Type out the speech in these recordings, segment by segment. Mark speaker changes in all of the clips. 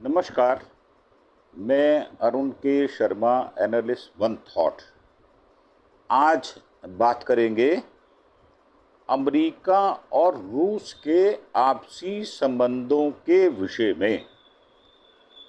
Speaker 1: नमस्कार। मैं अरुण के शर्मा, एनालिस्ट वन थॉट। आज बात करेंगे अमेरिका और रूस के आपसी संबंधों के विषय में।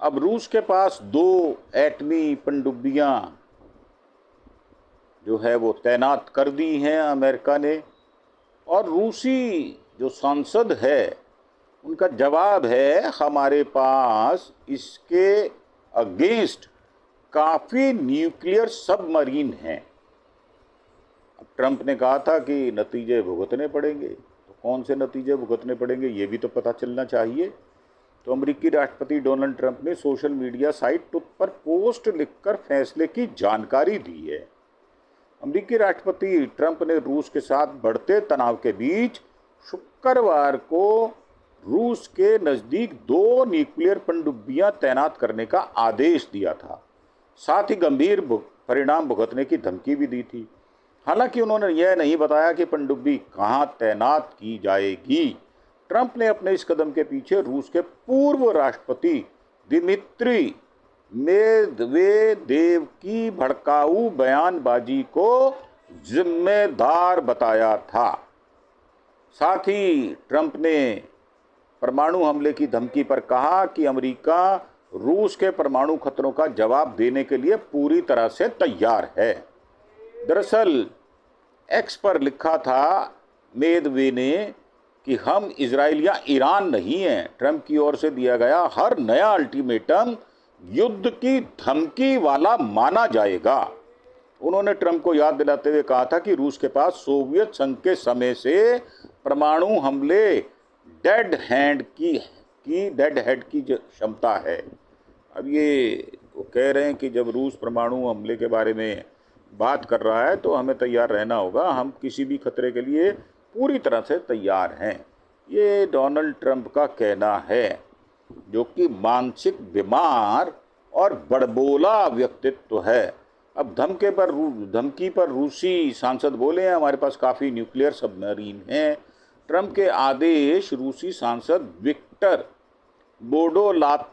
Speaker 1: अब रूस के पास 2 एटमी पनडुब्बियां जो है वो तैनात कर दी हैं अमेरिका ने, और रूसी जो सांसद है उनका जवाब है हमारे पास इसके अगेंस्ट काफ़ी न्यूक्लियर सबमरीन हैं। अब ट्रंप ने कहा था कि नतीजे भुगतने पड़ेंगे, तो कौन से नतीजे भुगतने पड़ेंगे ये भी तो पता चलना चाहिए। तो अमेरिकी राष्ट्रपति डोनाल्ड ट्रंप ने सोशल मीडिया साइट ट्रुथ पर पोस्ट लिखकर फैसले की जानकारी दी है। अमेरिकी राष्ट्रपति ट्रंप ने रूस के साथ बढ़ते तनाव के बीच शुक्रवार को रूस के नज़दीक 2 न्यूक्लियर पनडुब्बियां तैनात करने का आदेश दिया था। साथ ही गंभीर परिणाम भुगतने की धमकी भी दी थी। हालांकि उन्होंने यह नहीं बताया कि पनडुब्बी कहां तैनात की जाएगी। ट्रंप ने अपने इस कदम के पीछे रूस के पूर्व राष्ट्रपति दिमित्री मेदवेदेव की भड़काऊ बयानबाजी को जिम्मेदार बताया था। साथ ही ट्रंप ने परमाणु हमले की धमकी पर कहा कि अमेरिका रूस के परमाणु खतरों का जवाब देने के लिए पूरी तरह से तैयार है। दरअसल एक्स पर लिखा था मेदवे ने कि हम इजराइल या ईरान नहीं हैं। ट्रंप की ओर से दिया गया हर नया अल्टीमेटम युद्ध की धमकी वाला माना जाएगा। उन्होंने ट्रंप को याद दिलाते हुए कहा था कि रूस के पास सोवियत संघ के समय से परमाणु हमले डेड हेड की क्षमता है। अब ये वो कह रहे हैं कि जब रूस परमाणु हमले के बारे में बात कर रहा है तो हमें तैयार रहना होगा, हम किसी भी खतरे के लिए पूरी तरह से तैयार हैं। ये डोनाल्ड ट्रंप का कहना है, जो कि मानसिक बीमार और बड़बोला व्यक्तित्व है। अब धमकी पर रूसी सांसद बोले हैं हमारे पास काफ़ी न्यूक्लियर सबमरीन हैं। ट्रंप के आदेश रूसी सांसद विक्टर बोडोलात्सवकी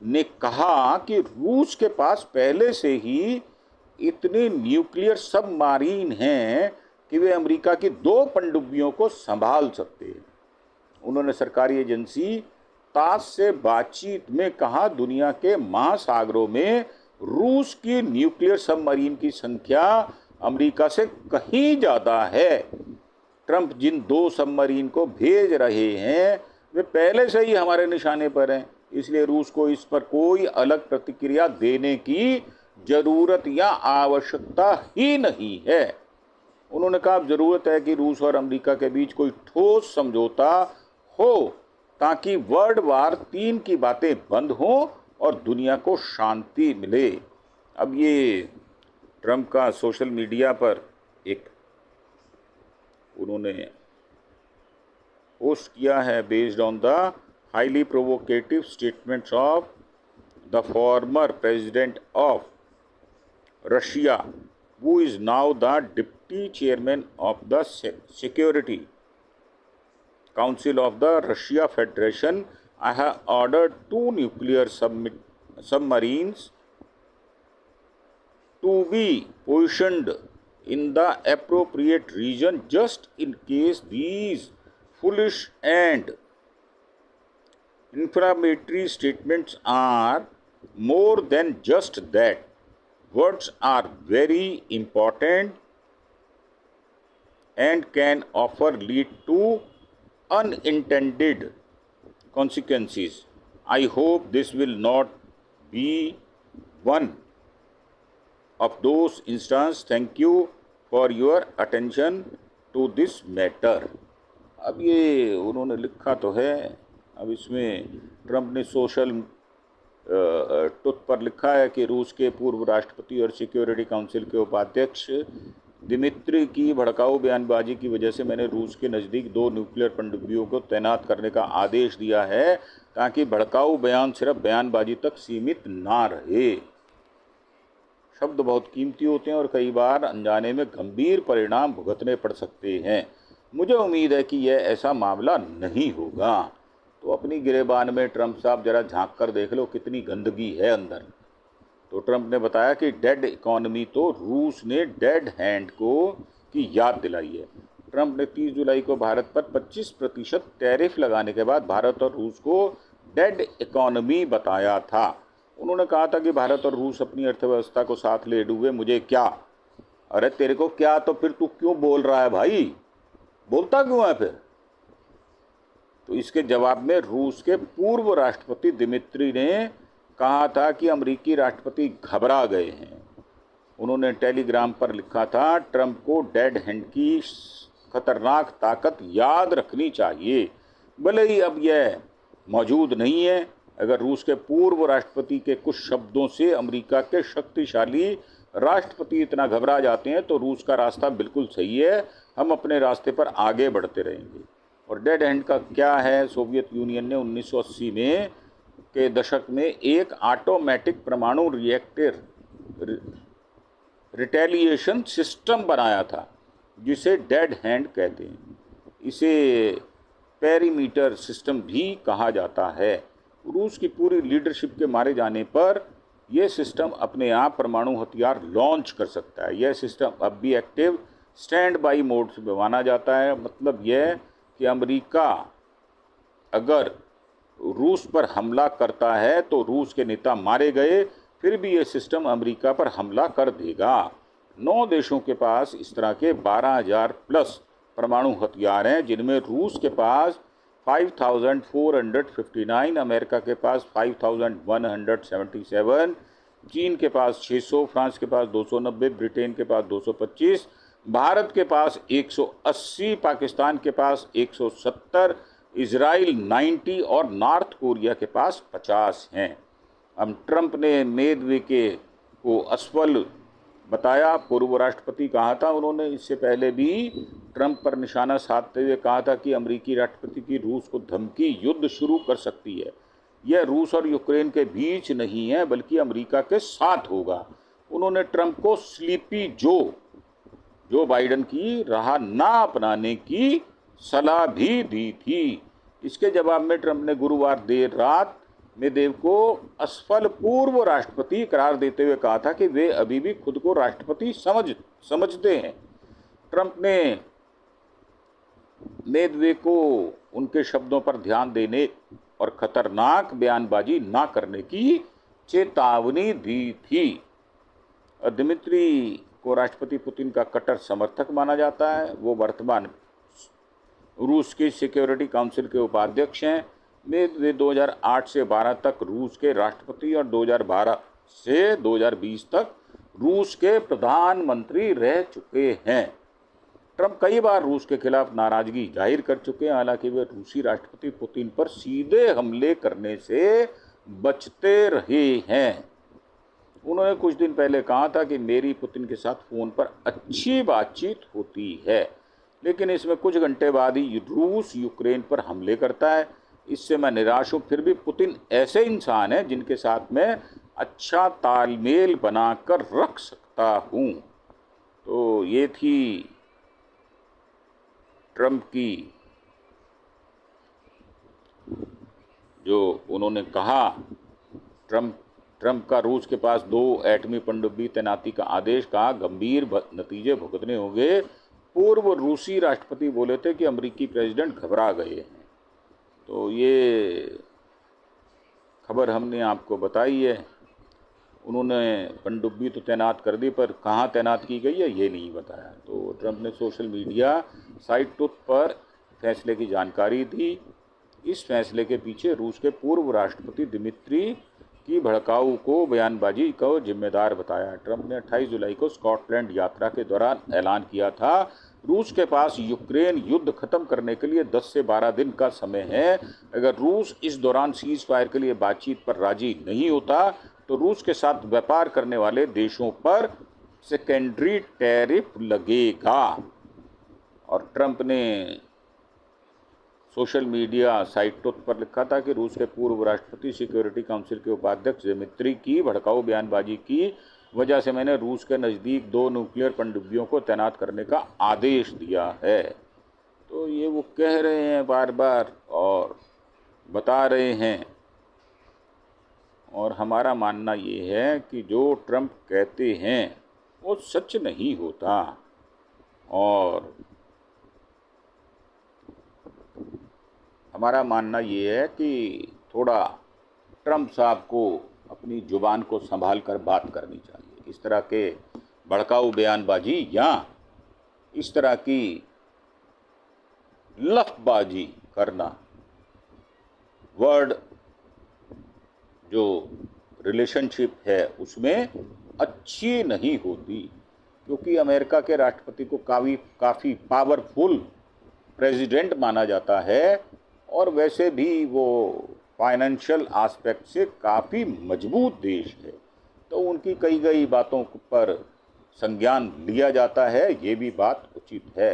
Speaker 1: ने कहा कि रूस के पास पहले से ही इतने न्यूक्लियर सबमरीन हैं कि वे अमेरिका की 2 पनडुब्बियों को संभाल सकते हैं। उन्होंने सरकारी एजेंसी तास से बातचीत में कहा, दुनिया के महासागरों में रूस की न्यूक्लियर सबमरीन की संख्या अमेरिका से कहीं ज़्यादा है। ट्रंप जिन 2 सबमरीन को भेज रहे हैं वे पहले से ही हमारे निशाने पर हैं, इसलिए रूस को इस पर कोई अलग प्रतिक्रिया देने की ज़रूरत या आवश्यकता ही नहीं है। उन्होंने कहा ज़रूरत है कि रूस और अमेरिका के बीच कोई ठोस समझौता हो ताकि वर्ल्ड वार 3 की बातें बंद हों और दुनिया को शांति मिले। अब ये ट्रंप का सोशल मीडिया पर एक उन्होंने पोस्ट किया है, based on the highly provocative statements of the former president of Russia who is now the deputy chairman of the security council of the Russia federation. I have ordered 2 nuclear submarines to be positioned in the appropriate region just in case these foolish and inflammatory statements are more than just that. Words are very important and can often lead to unintended consequences. I hope this will not be one of those instances. Thank you for your attention to this matter. अब ये उन्होंने लिखा तो है। अब इसमें Trump ने social truth पर लिखा है कि रूस के पूर्व राष्ट्रपति और सिक्योरिटी काउंसिल के उपाध्यक्ष दिमित्री की भड़काऊ बयानबाजी की वजह से मैंने रूस के नज़दीक 2 न्यूक्लियर पनडुब्बियों को तैनात करने का आदेश दिया है ताकि भड़काऊ बयान सिर्फ बयानबाजी तक सीमित ना रहे। शब्द बहुत कीमती होते हैं और कई बार अनजाने में गंभीर परिणाम भुगतने पड़ सकते हैं। मुझे उम्मीद है कि यह ऐसा मामला नहीं होगा। तो अपनी गिरेबान में ट्रंप साहब जरा झांक कर देख लो कितनी गंदगी है अंदर। तो ट्रंप ने बताया कि डेड इकोनॉमी तो रूस ने डेड हैंड को की याद दिलाई है। ट्रंप ने 30 जुलाई को भारत पर 25% टैरिफ लगाने के बाद भारत और रूस को डेड इकोनॉमी बताया था। उन्होंने कहा था कि भारत और रूस अपनी अर्थव्यवस्था को साथ ले डूबे, मुझे क्या। अरे तेरे को क्या, तो फिर तू क्यों बोल रहा है भाई, बोलता क्यों है फिर। तो इसके जवाब में रूस के पूर्व राष्ट्रपति दिमित्री ने कहा था कि अमेरिकी राष्ट्रपति घबरा गए हैं। उन्होंने टेलीग्राम पर लिखा था, ट्रंप को डेड हैंड की खतरनाक ताकत याद रखनी चाहिए, भले ही अब यह मौजूद नहीं है। अगर रूस के पूर्व राष्ट्रपति के कुछ शब्दों से अमेरिका के शक्तिशाली राष्ट्रपति इतना घबरा जाते हैं तो रूस का रास्ता बिल्कुल सही है, हम अपने रास्ते पर आगे बढ़ते रहेंगे। और डेड हैंड का क्या है? सोवियत यूनियन ने 1980 में के दशक में एक ऑटोमेटिक परमाणु रिएक्टर रिटेलिएशन सिस्टम बनाया था जिसे डेड हैंड कहते हैं। इसे पेरीमीटर सिस्टम भी कहा जाता है। रूस की पूरी लीडरशिप के मारे जाने पर यह सिस्टम अपने आप परमाणु हथियार लॉन्च कर सकता है। यह सिस्टम अब भी एक्टिव स्टैंड बाई मोड से माना जाता है। मतलब यह कि अमेरिका अगर रूस पर हमला करता है तो रूस के नेता मारे गए, फिर भी यह सिस्टम अमेरिका पर हमला कर देगा। 9 देशों के पास इस तरह के 12,000 प्लस परमाणु हथियार हैं, जिनमें रूस के पास 5,459, अमेरिका के पास 5,177, चीन के पास 600, फ्रांस के पास 290, ब्रिटेन के पास 225, भारत के पास 180, पाकिस्तान के पास 170, इजराइल 90 और नॉर्थ कोरिया के पास 50 हैं। अब ट्रंप ने मेदवेदेव को असफल बताया। पूर्व राष्ट्रपति कहा था उन्होंने, इससे पहले भी ट्रंप पर निशाना साधते हुए कहा था कि अमेरिकी राष्ट्रपति की रूस को धमकी युद्ध शुरू कर सकती है। यह रूस और यूक्रेन के बीच नहीं है बल्कि अमेरिका के साथ होगा। उन्होंने ट्रंप को स्लीपी जो बाइडेन की राह ना अपनाने की सलाह भी दी थी। इसके जवाब में ट्रंप ने गुरुवार देर रात मेदवेदेव को असफल पूर्व राष्ट्रपति करार देते हुए कहा था कि वे अभी भी खुद को राष्ट्रपति समझते हैं। ट्रंप ने मेदवेदेव को उनके शब्दों पर ध्यान देने और खतरनाक बयानबाजी ना करने की चेतावनी दी थी। दिमित्री को राष्ट्रपति पुतिन का कट्टर समर्थक माना जाता है। वो वर्तमान रूस की सिक्योरिटी काउंसिल के उपाध्यक्ष हैं। वे 2008 से 12 तक रूस के राष्ट्रपति और 2012 से 2020 तक रूस के प्रधानमंत्री रह चुके हैं। ट्रंप कई बार रूस के खिलाफ नाराजगी जाहिर कर चुके हैं, हालांकि वे रूसी राष्ट्रपति पुतिन पर सीधे हमले करने से बचते रहे हैं। उन्होंने कुछ दिन पहले कहा था कि मेरी पुतिन के साथ फ़ोन पर अच्छी बातचीत होती है, लेकिन इसमें कुछ घंटे बाद ही रूस यूक्रेन पर हमले करता है। इससे मैं निराश हूँ। फिर भी पुतिन ऐसे इंसान हैं जिनके साथ मैं अच्छा तालमेल बनाकर रख सकता हूँ। तो ये थी ट्रंप की जो उन्होंने कहा। ट्रंप का रूस के पास 2 एटमी पनडुब्बी तैनाती का आदेश, कहा गंभीर नतीजे भुगतने होंगे। पूर्व रूसी राष्ट्रपति बोले थे कि अमेरिकी प्रेसिडेंट घबरा गए हैं। तो ये खबर हमने आपको बताई है। उन्होंने पनडुब्बी तो तैनात कर दी, पर कहाँ तैनात की गई है ये नहीं बताया। तो ट्रंप ने सोशल मीडिया साइट ट्रूथ पर फैसले की जानकारी दी। इस फैसले के पीछे रूस के पूर्व राष्ट्रपति दिमित्री की भड़काऊ को बयानबाजी को जिम्मेदार बताया। ट्रंप ने 28 जुलाई को स्कॉटलैंड यात्रा के दौरान ऐलान किया था, रूस के पास यूक्रेन युद्ध खत्म करने के लिए 10 से 12 दिन का समय है। अगर रूस इस दौरान सीज फायर के लिए बातचीत पर राजी नहीं होता तो रूस के साथ व्यापार करने वाले देशों पर सेकेंडरी टैरिफ लगेगा। और ट्रंप ने सोशल मीडिया साइट ट्रूथ पर लिखा था कि रूस के पूर्व राष्ट्रपति सिक्योरिटी काउंसिल के उपाध्यक्ष दिमित्री की भड़काऊ बयानबाजी की वजह से मैंने रूस के नज़दीक 2 न्यूक्लियर पनडुब्बियों को तैनात करने का आदेश दिया है। तो ये वो कह रहे हैं बार बार, और बता रहे हैं। और हमारा मानना ये है कि जो ट्रंप कहते हैं वो सच नहीं होता। और हमारा मानना ये है कि थोड़ा ट्रंप साहब को अपनी जुबान को संभाल कर बात करनी चाहिए। इस तरह के भड़काऊ बयानबाजी या इस तरह की लफबाजी करना वर्ल्ड जो रिलेशनशिप है उसमें अच्छी नहीं होती, क्योंकि अमेरिका के राष्ट्रपति को काफ़ी पावरफुल प्रेसिडेंट माना जाता है और वैसे भी वो फाइनेंशियल एस्पेक्ट से काफ़ी मजबूत देश है। तो उनकी कई बातों पर संज्ञान लिया जाता है, ये भी बात उचित है।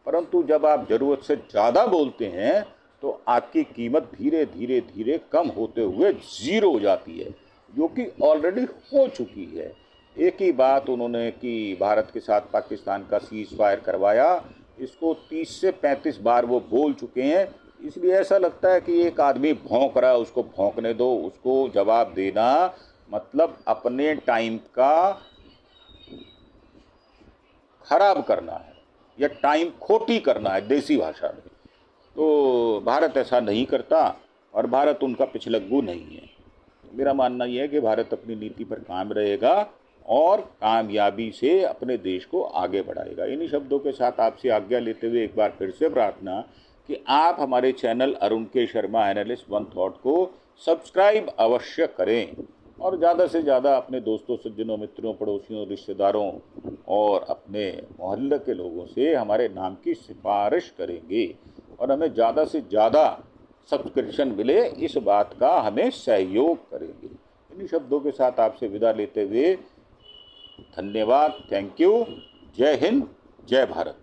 Speaker 1: परंतु जब आप ज़रूरत से ज़्यादा बोलते हैं तो आपकी कीमत धीरे धीरे कम होते हुए ज़ीरो हो जाती है, जो कि ऑलरेडी हो चुकी है। एक ही बात उन्होंने कि भारत के साथ पाकिस्तान का सीज़ फायर करवाया, इसको 30 से 35 बार वो बोल चुके हैं। इसलिए ऐसा लगता है कि एक आदमी भौंक रहा है, उसको भौंकने दो, उसको जवाब देना मतलब अपने टाइम का खराब करना है या टाइम खोटी करना है देसी भाषा में। तो भारत ऐसा नहीं करता और भारत उनका पिछलग्गू नहीं है। मेरा मानना यह है कि भारत अपनी नीति पर कायम रहेगा और कामयाबी से अपने देश को आगे बढ़ाएगा। इन्हीं शब्दों के साथ आपसे आज्ञा लेते हुए एक बार फिर से प्रार्थना कि आप हमारे चैनल अरुण के शर्मा एनालिस्ट वन थॉट को सब्सक्राइब अवश्य करें और ज़्यादा से ज़्यादा अपने दोस्तों, सज्जनों, मित्रों, पड़ोसियों, रिश्तेदारों और अपने मोहल्ले के लोगों से हमारे नाम की सिफारिश करेंगे और हमें ज़्यादा से ज़्यादा सब्सक्रिप्शन मिले, इस बात का हमें सहयोग करेंगे। इन्हीं शब्दों के साथ आपसे विदा लेते हुए धन्यवाद, थैंक यू, जय हिंद, जय भारत।